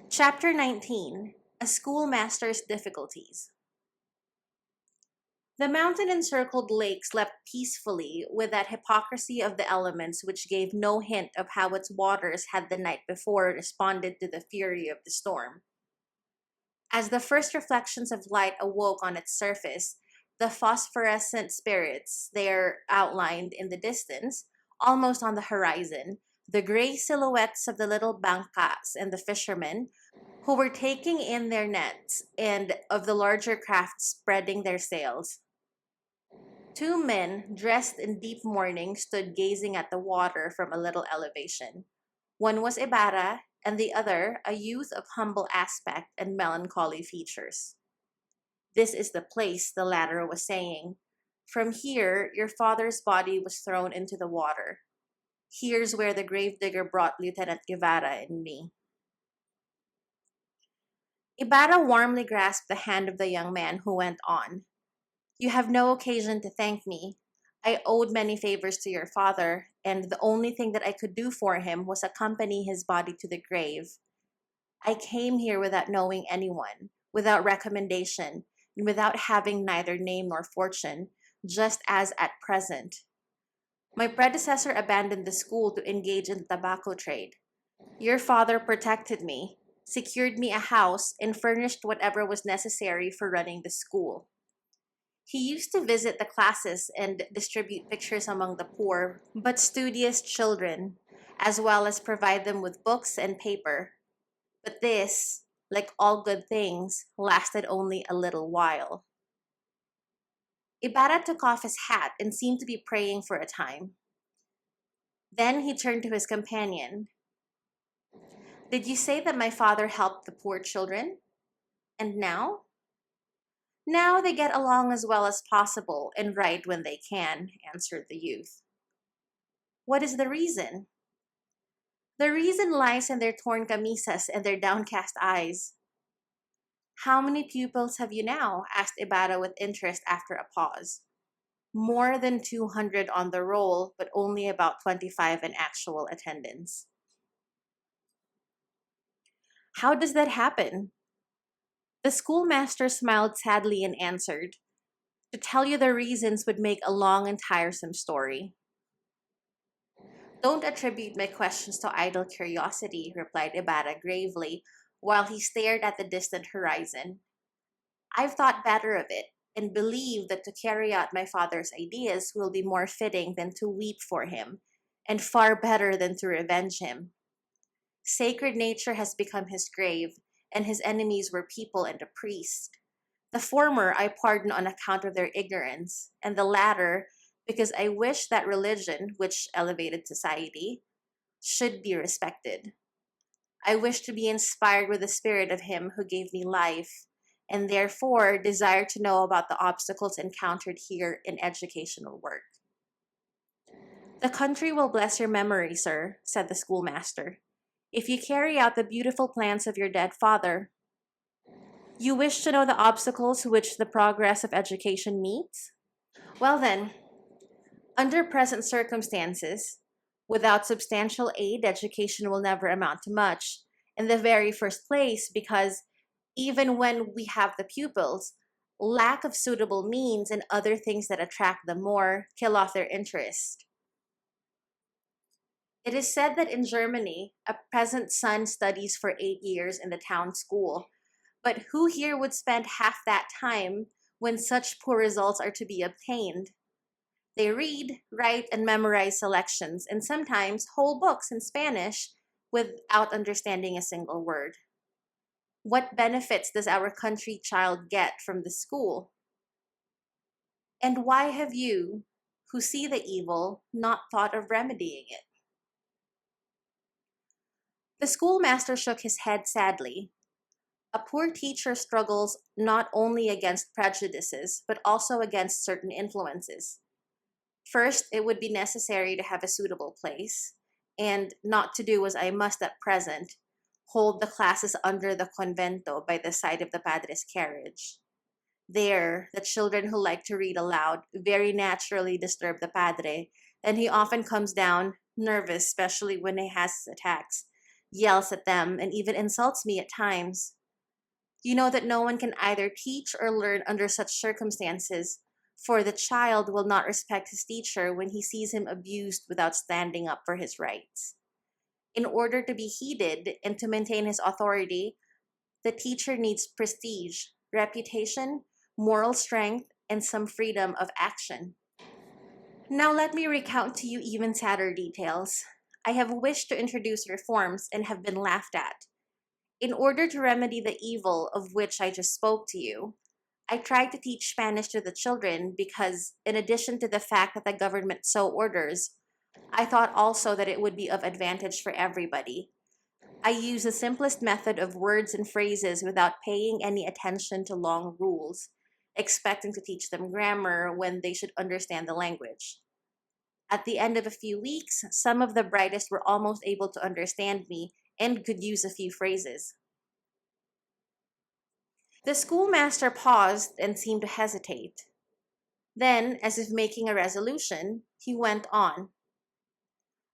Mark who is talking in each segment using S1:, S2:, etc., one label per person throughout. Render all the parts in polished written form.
S1: Chapter 19: A Schoolmaster's Difficulties. The mountain encircled lake slept peacefully with that hypocrisy of the elements which gave no hint of how its waters had the night before responded to the fury of the storm. As the first reflections of light awoke on its surface, the phosphorescent spirits there outlined in the distance, almost on the horizon, the gray silhouettes of the little bangkas and the fishermen who were taking in their nets, and of the larger craft spreading their sails. Two men, dressed in deep mourning, stood gazing at the water from a little elevation. One was Ibarra, and the other a youth of humble aspect and melancholy features. "This is the place," the latter was saying. "From here, your father's body was thrown into the water. Here's where the gravedigger brought Lieutenant Guevara and me." Ibarra warmly grasped the hand of the young man, who went on. "You have no occasion to thank me. I owed many favors to your father, and the only thing that I could do for him was accompany his body to the grave. I came here without knowing anyone, without recommendation, and without having neither name nor fortune, just as at present. My predecessor abandoned the school to engage in the tobacco trade. Your father protected me, secured me a house, and furnished whatever was necessary for running the school. He used to visit the classes and distribute pictures among the poor but studious children, as well as provide them with books and paper. But this, like all good things, lasted only a little while." Ibarra took off his hat and seemed to be praying for a time. Then he turned to his companion. "Did you say that my father helped the poor children? And now?" "Now they get along as well as possible and write when they can," answered the youth. "What is the reason?" "The reason lies in their torn camisas and their downcast eyes." "How many pupils have you now?" asked Ibarra with interest after a pause. "More than 200 on the roll, but only about 25 in actual attendance." "How does that happen?" The schoolmaster smiled sadly and answered, "To tell you the reasons would make a long and tiresome story." "Don't attribute my questions to idle curiosity," replied Ibarra gravely, while he stared at the distant horizon. "I've thought better of it, and believe that to carry out my father's ideas will be more fitting than to weep for him, and far better than to revenge him. Sacred nature has become his grave, and his enemies were people and a priest. The former I pardon on account of their ignorance, and the latter because I wish that religion, which elevated society, should be respected. I wish to be inspired with the spirit of him who gave me life, and therefore desire to know about the obstacles encountered here in educational work." "The country will bless your memory, sir," said the schoolmaster, "if you carry out the beautiful plans of your dead father. You wish to know the obstacles which the progress of education meets? Well then, under present circumstances, without substantial aid, education will never amount to much. In the very first place, because even when we have the pupils, lack of suitable means and other things that attract them more kill off their interest. It is said that in Germany, a peasant's son studies for 8 years in the town school. But who here would spend half that time when such poor results are to be obtained? They read, write, and memorize selections, and sometimes whole books in Spanish without understanding a single word. What benefits does our country child get from the school? And why have you, who see the evil, not thought of remedying it?" The schoolmaster shook his head sadly. "A poor teacher struggles not only against prejudices, but also against certain influences. First, it would be necessary to have a suitable place, and not to do as I must at present, hold the classes under the convento by the side of the padre's carriage. There, the children who like to read aloud very naturally disturb the padre, and he often comes down, nervous, especially when he has his attacks, yells at them, and even insults me at times. You know that no one can either teach or learn under such circumstances, for the child will not respect his teacher when he sees him abused without standing up for his rights. In order to be heeded and to maintain his authority, the teacher needs prestige, reputation, moral strength, and some freedom of action. Now let me recount to you even sadder details. I have wished to introduce reforms and have been laughed at. In order to remedy the evil of which I just spoke to you, I tried to teach Spanish to the children because, in addition to the fact that the government so orders, I thought also that it would be of advantage for everybody. I use the simplest method of words and phrases without paying any attention to long rules, expecting to teach them grammar when they should understand the language. At the end of a few weeks, some of the brightest were almost able to understand me and could use a few phrases. The schoolmaster paused and seemed to hesitate. Then, as if making a resolution, he went on.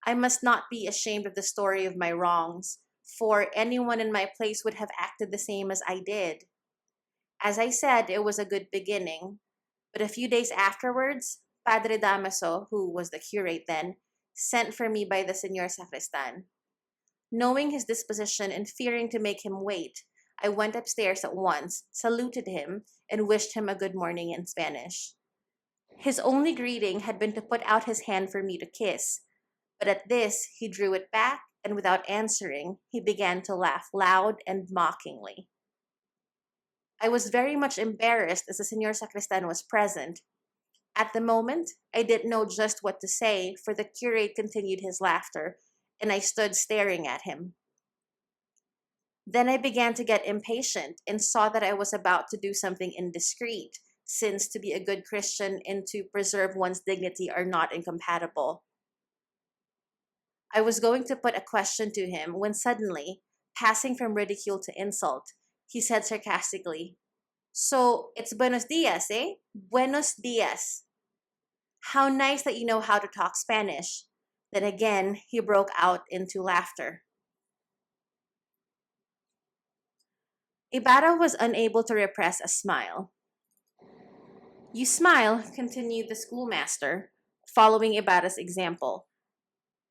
S1: I must not be ashamed of the story of my wrongs, for anyone in my place would have acted the same as I did. As I said, it was a good beginning, but a few days afterwards, Padre Damaso, who was the curate then, sent for me by the Señor Sacristan. Knowing his disposition and fearing to make him wait, I went upstairs at once, saluted him, and wished him a good morning in Spanish. His only greeting had been to put out his hand for me to kiss, but at this he drew it back, and without answering, he began to laugh loud and mockingly. I was very much embarrassed as the Señor Sacristan was present. At the moment, I didn't know just what to say, for the curate continued his laughter, and I stood staring at him. Then I began to get impatient and saw that I was about to do something indiscreet, since to be a good Christian and to preserve one's dignity are not incompatible. I was going to put a question to him when suddenly, passing from ridicule to insult, he said sarcastically, "So it's buenos dias, eh? Buenos dias. How nice that you know how to talk Spanish." Then again, he broke out into laughter. Ibarra was unable to repress a smile. "You smile," continued the schoolmaster, following Ibarra's example.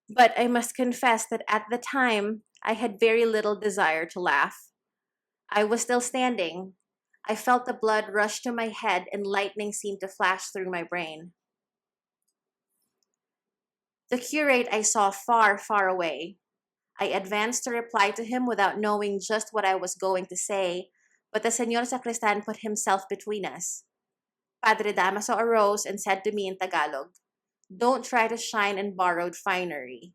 S1: "But I must confess that at the time I had very little desire to laugh. I was still standing. I felt the blood rush to my head and lightning seemed to flash through my brain. The curate I saw far, far away. I advanced to reply to him without knowing just what I was going to say, but the Señor Sacristan put himself between us. Padre Damaso arose and said to me in Tagalog, "Don't try to shine in borrowed finery.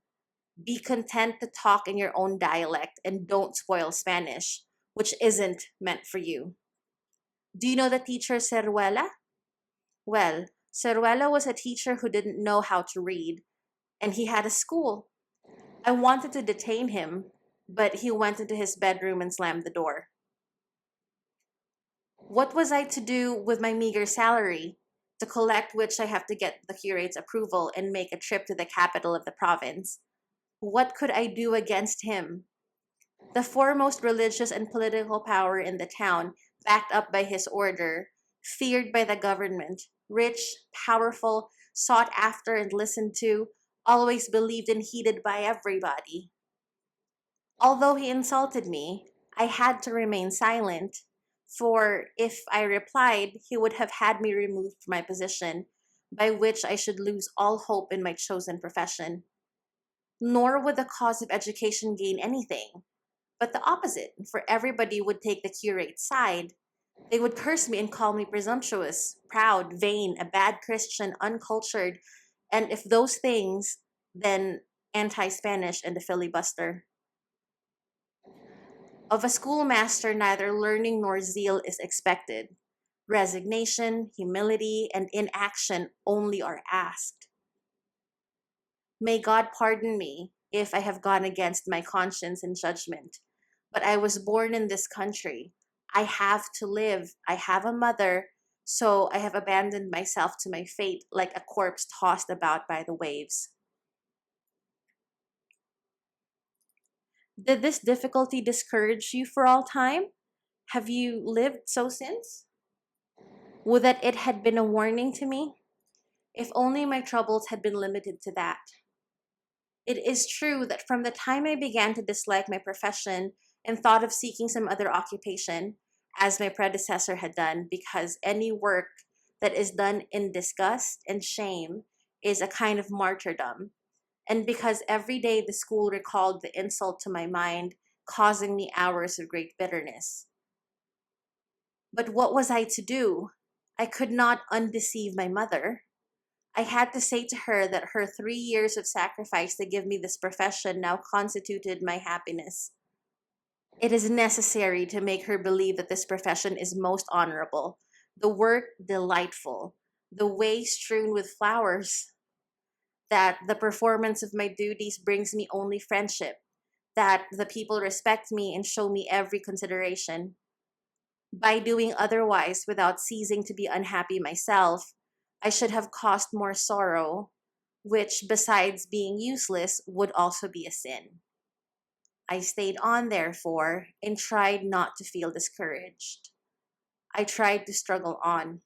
S1: Be content to talk in your own dialect and don't spoil Spanish, which isn't meant for you. Do you know the teacher Ceruela? Well, Ceruela was a teacher who didn't know how to read, and he had a school. I wanted to detain him, but he went into his bedroom and slammed the door. What was I to do with my meager salary, to collect which I have to get the curate's approval and make a trip to the capital of the province? What could I do against him? The foremost religious and political power in the town, backed up by his order, feared by the government, rich, powerful, sought after and listened to, always believed and heeded by everybody. Although he insulted me, I had to remain silent, for if I replied, he would have had me removed from my position, by which I should lose all hope in my chosen profession. Nor would the cause of education gain anything, but the opposite, for everybody would take the curate's side. They would curse me and call me presumptuous, proud, vain, a bad Christian, uncultured, and if those things, then anti-Spanish and a filibuster. Of a schoolmaster, neither learning nor zeal is expected. Resignation, humility, and inaction only are asked. May God pardon me if I have gone against my conscience and judgment, but I was born in this country. I have to live. I have a mother, so I have abandoned myself to my fate like a corpse tossed about by the waves." Did this difficulty discourage you for all time? Have you lived so since? Would that it had been a warning to me? If only my troubles had been limited to that. It is true that from the time I began to dislike my profession and thought of seeking some other occupation, as my predecessor had done, because any work that is done in disgust and shame is a kind of martyrdom, and because every day the school recalled the insult to my mind, causing me hours of great bitterness. But what was I to do? I could not undeceive my mother. I had to say to her that her 3 years of sacrifice to give me this profession now constituted my happiness. It is necessary to make her believe that this profession is most honorable, the work delightful, the way strewn with flowers, that the performance of my duties brings me only friendship, that the people respect me and show me every consideration. By doing otherwise without ceasing to be unhappy myself, I should have caused more sorrow, which, besides being useless, would also be a sin. I stayed on, therefore, and tried not to feel discouraged. I tried to struggle on.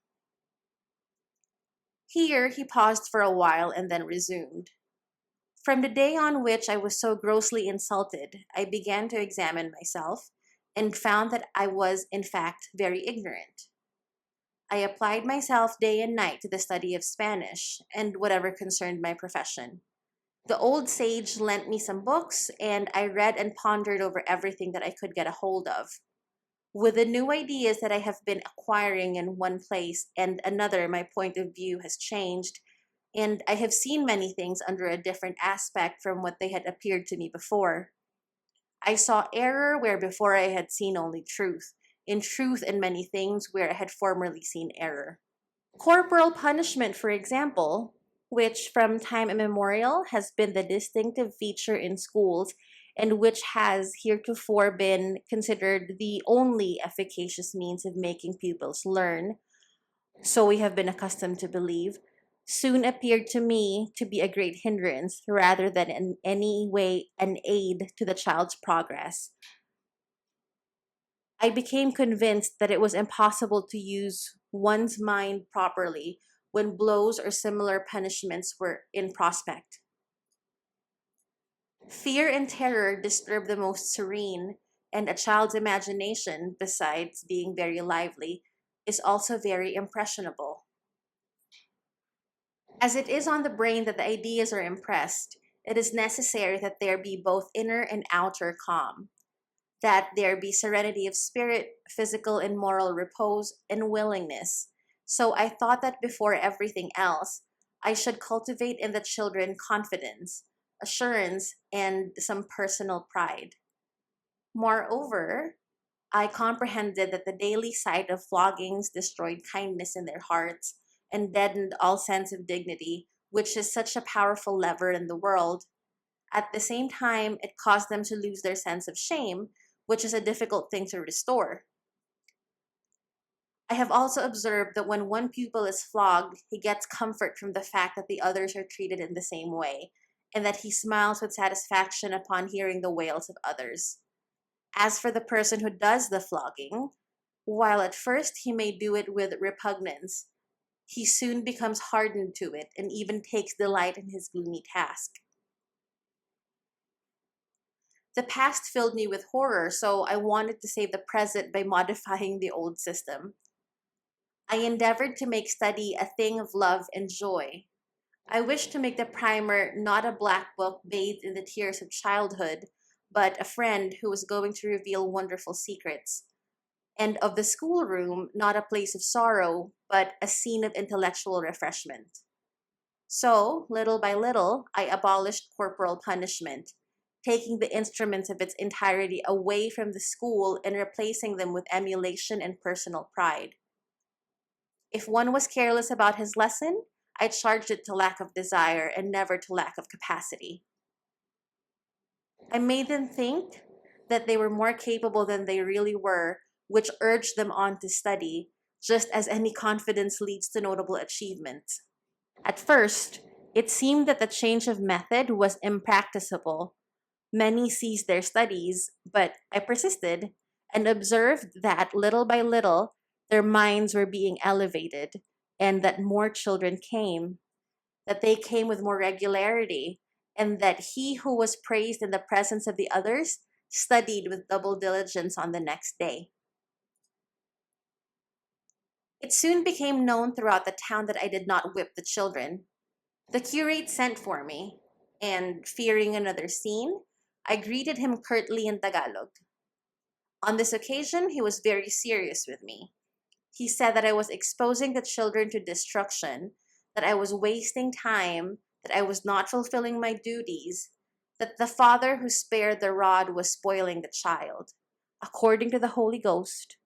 S1: Here he paused for a while and then resumed. From the day on which I was so grossly insulted, I began to examine myself and found that I was, in fact, very ignorant. I applied myself day and night to the study of Spanish and whatever concerned my profession. The old sage lent me some books, and I read and pondered over everything that I could get a hold of. With the new ideas that I have been acquiring in one place and another, my point of view has changed, and I have seen many things under a different aspect from what they had appeared to me before. I saw error where before I had seen only truth, in truth in many things where I had formerly seen error. Corporal punishment, for example, which from time immemorial has been the distinctive feature in schools and which has heretofore been considered the only efficacious means of making pupils learn, so we have been accustomed to believe, soon appeared to me to be a great hindrance rather than in any way an aid to the child's progress. I became convinced that it was impossible to use one's mind properly when blows or similar punishments were in prospect. Fear and terror disturb the most serene, and a child's imagination, besides being very lively, is also very impressionable. As it is on the brain that the ideas are impressed, it is necessary that there be both inner and outer calm, that there be serenity of spirit, physical and moral repose, and willingness. So I thought that before everything else, I should cultivate in the children confidence, assurance, and some personal pride. Moreover, I comprehended that the daily sight of floggings destroyed kindness in their hearts and deadened all sense of dignity, which is such a powerful lever in the world. At the same time, it caused them to lose their sense of shame, which is a difficult thing to restore. I have also observed that when one pupil is flogged, he gets comfort from the fact that the others are treated in the same way, and that he smiles with satisfaction upon hearing the wails of others. As for the person who does the flogging, while at first he may do it with repugnance, he soon becomes hardened to it and even takes delight in his gloomy task. The past filled me with horror, so I wanted to save the present by modifying the old system. I endeavored to make study a thing of love and joy. I wished to make the primer not a black book bathed in the tears of childhood, but a friend who was going to reveal wonderful secrets, and of the schoolroom not a place of sorrow, but a scene of intellectual refreshment. So, little by little, I abolished corporal punishment, taking the instruments of its entirety away from the school and replacing them with emulation and personal pride. If one was careless about his lesson, I charged it to lack of desire and never to lack of capacity. I made them think that they were more capable than they really were, which urged them on to study, just as any confidence leads to notable achievement. At first, it seemed that the change of method was impracticable, Many ceased their studies, but I persisted and observed that little by little their minds were being elevated and that more children came, that they came with more regularity, and that he who was praised in the presence of the others studied with double diligence on the next day. It soon became known throughout the town that I did not whip the children. The curate sent for me, and fearing another scene, I greeted him curtly in Tagalog. On this occasion, he was very serious with me. He said that I was exposing the children to destruction, that I was wasting time, that I was not fulfilling my duties, that the father who spared the rod was spoiling the child, according to the Holy Ghost,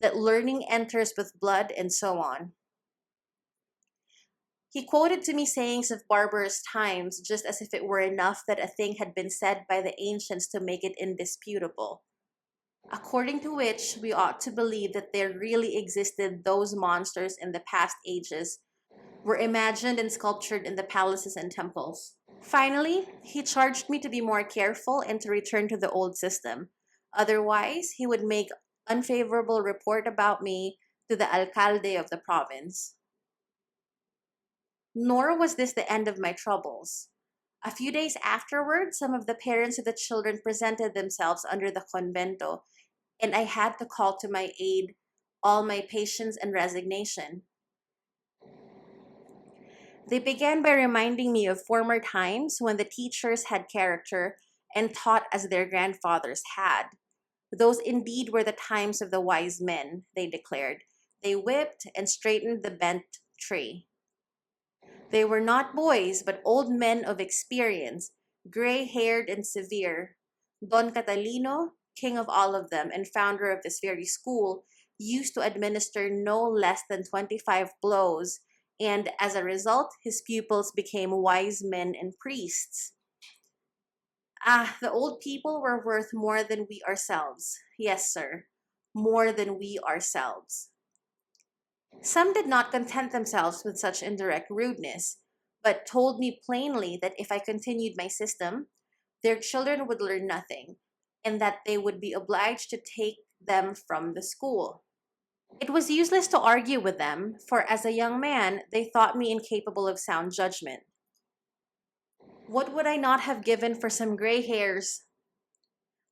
S1: that learning enters with blood, and so on. He quoted to me sayings of barbarous times, just as if it were enough that a thing had been said by the ancients to make it indisputable, according to which we ought to believe that there really existed those monsters in the past ages, were imagined and sculptured in the palaces and temples. Finally, he charged me to be more careful and to return to the old system. Otherwise, he would make unfavorable report about me to the alcalde of the province. Nor was this the end of my troubles. A few days afterward, some of the parents of the children presented themselves under the convento, and I had to call to my aid all my patience and resignation. They began by reminding me of former times when the teachers had character and taught as their grandfathers had. Those indeed were the times of the wise men, they declared. They whipped and straightened the bent tree. They were not boys, but old men of experience, gray haired and severe. Don Catalino, king of all of them and founder of this very school, used to administer no less than 25 blows, and as a result, his pupils became wise men and priests. Ah, the old people were worth more than we ourselves. Yes, sir, more than we ourselves. Some did not content themselves with such indirect rudeness, but told me plainly that if I continued my system, their children would learn nothing, and that they would be obliged to take them from the school. It was useless to argue with them, for as a young man, they thought me incapable of sound judgment. What would I not have given for some gray hairs?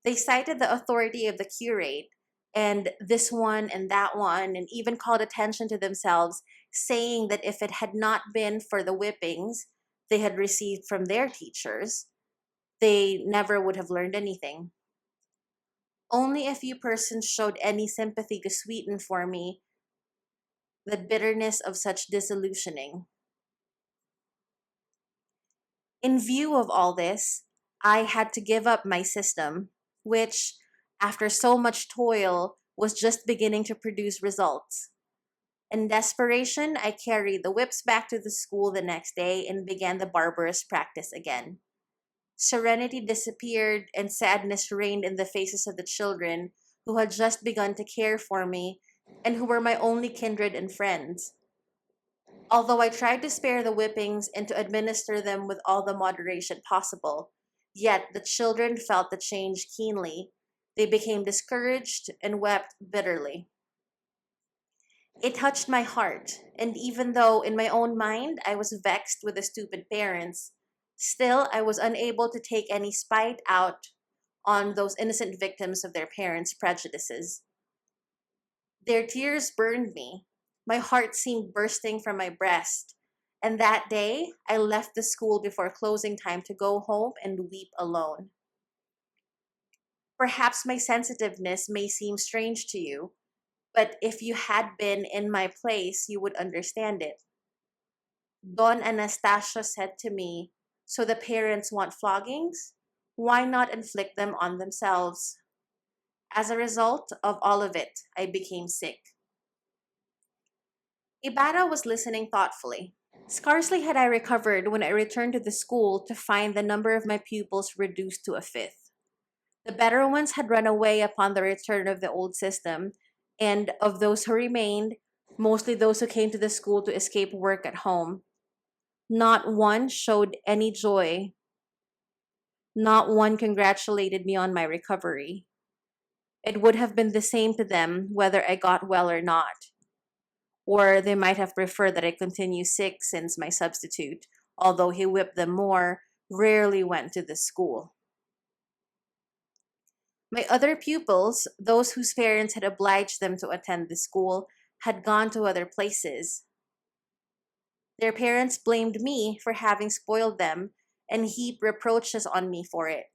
S1: They cited the authority of the curate, and this one and that one, and even called attention to themselves, saying that if it had not been for the whippings they had received from their teachers, they never would have learned anything. Only a few persons showed any sympathy to sweeten for me the bitterness of such disillusioning. In view of all this, I had to give up my system, which, after so much toil, was just beginning to produce results. In desperation, I carried the whips back to the school the next day and began the barbarous practice again. Serenity disappeared and sadness reigned in the faces of the children who had just begun to care for me and who were my only kindred and friends. Although I tried to spare the whippings and to administer them with all the moderation possible, yet the children felt the change keenly. They became discouraged and wept bitterly. It touched my heart, and even though in my own mind I was vexed with the stupid parents, still I was unable to take any spite out on those innocent victims of their parents' prejudices. Their tears burned me. My heart seemed bursting from my breast. And that day, I left the school before closing time to go home and weep alone. Perhaps my sensitiveness may seem strange to you, but if you had been in my place, you would understand it. Don Anastasia said to me, "So the parents want floggings? Why not inflict them on themselves?" As a result of all of it, I became sick. Ibarra was listening thoughtfully. Scarcely had I recovered when I returned to the school to find the number of my pupils reduced to a fifth. The better ones had run away upon the return of the old system, and of those who remained, mostly those who came to the school to escape work at home, not one showed any joy Not one congratulated me on my recovery. It would have been the same to them whether I got well or not. Or they might have preferred that I continue sick since my substitute, although he whipped them more, rarely went to the school. My other pupils, those whose parents had obliged them to attend the school, had gone to other places. Their parents blamed me for having spoiled them and heaped reproaches on me for it.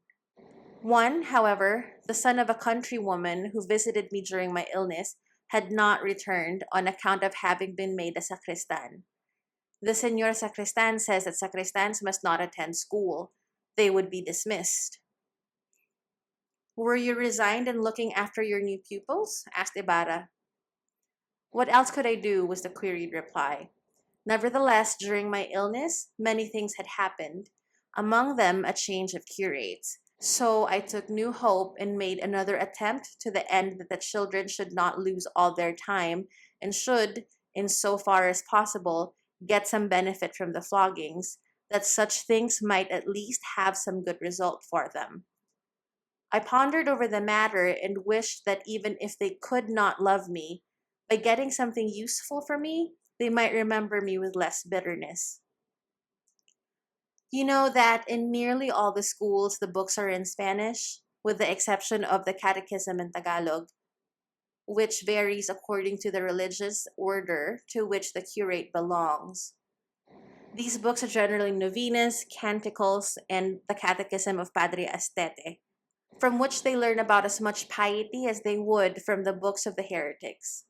S1: One, however, the son of a countrywoman who visited me during my illness, had not returned on account of having been made a sacristan. The Senor Sacristan says that sacristans must not attend school. They would be dismissed. Were you resigned and looking after your new pupils? Asked Ibarra. What else could I do? Was the queried reply. Nevertheless, during my illness, many things had happened, among them a change of curates. So I took new hope and made another attempt to the end that the children should not lose all their time and should, in so far as possible, get some benefit from the floggings, that such things might at least have some good result for them. I pondered over the matter and wished that even if they could not love me, by getting something useful for me, they might remember me with less bitterness. You know that in nearly all the schools, the books are in Spanish, with the exception of the Catechism in Tagalog, which varies according to the religious order to which the curate belongs. These books are generally novenas, canticles, and the Catechism of Padre Astete, from which they learn about as much piety as they would from the books of the heretics.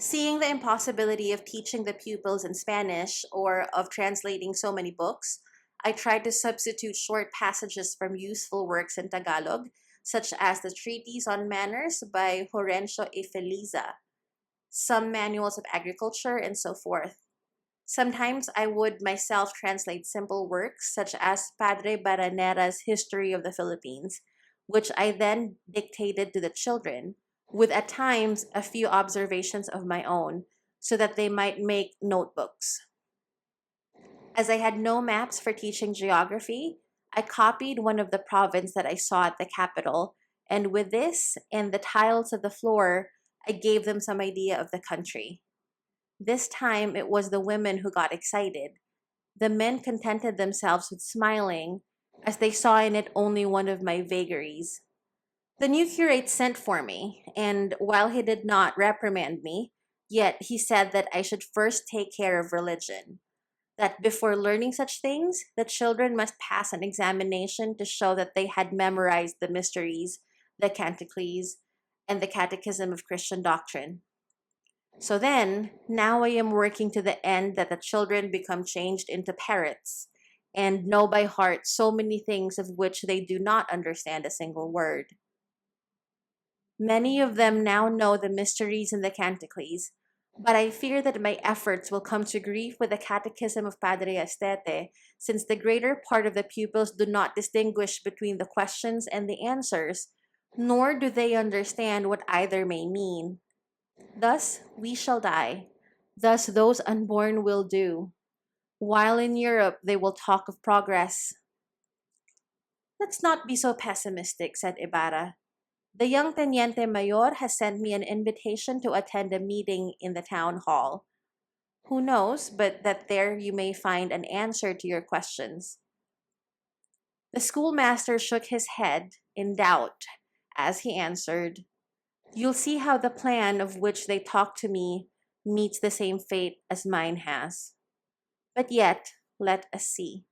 S1: Seeing the impossibility of teaching the pupils in Spanish or of translating so many books, I tried to substitute short passages from useful works in Tagalog, such as the Treatise on Manners by Horencio E. Feliza, some manuals of agriculture, and so forth. Sometimes I would myself translate simple works, such as Padre Baranera's History of the Philippines, which I then dictated to the children, with at times a few observations of my own, so that they might make notebooks. As I had no maps for teaching geography, I copied one of the province that I saw at the capital, and with this and the tiles of the floor, I gave them some idea of the country. This time it was the women who got excited. The men contented themselves with smiling, as they saw in it only one of my vagaries. The new curate sent for me, and while he did not reprimand me, yet he said that I should first take care of religion, that before learning such things, the children must pass an examination to show that they had memorized the mysteries, the canticles, and the catechism of Christian doctrine. So then, now I am working to the end that the children become changed into parrots and know by heart so many things of which they do not understand a single word. Many of them now know the mysteries in the canticles, but I fear that my efforts will come to grief with the Catechism of Padre Astete, since the greater part of the pupils do not distinguish between the questions and the answers, nor do they understand what either may mean. Thus we shall die. Thus those unborn will do. While in Europe they will talk of progress. Let's not be so pessimistic, said Ibarra. The young Teniente Mayor has sent me an invitation to attend a meeting in the town hall. Who knows but that there you may find an answer to your questions. The schoolmaster shook his head in doubt as he answered, You'll see how the plan of which they talk to me meets the same fate as mine has. But yet, let us see.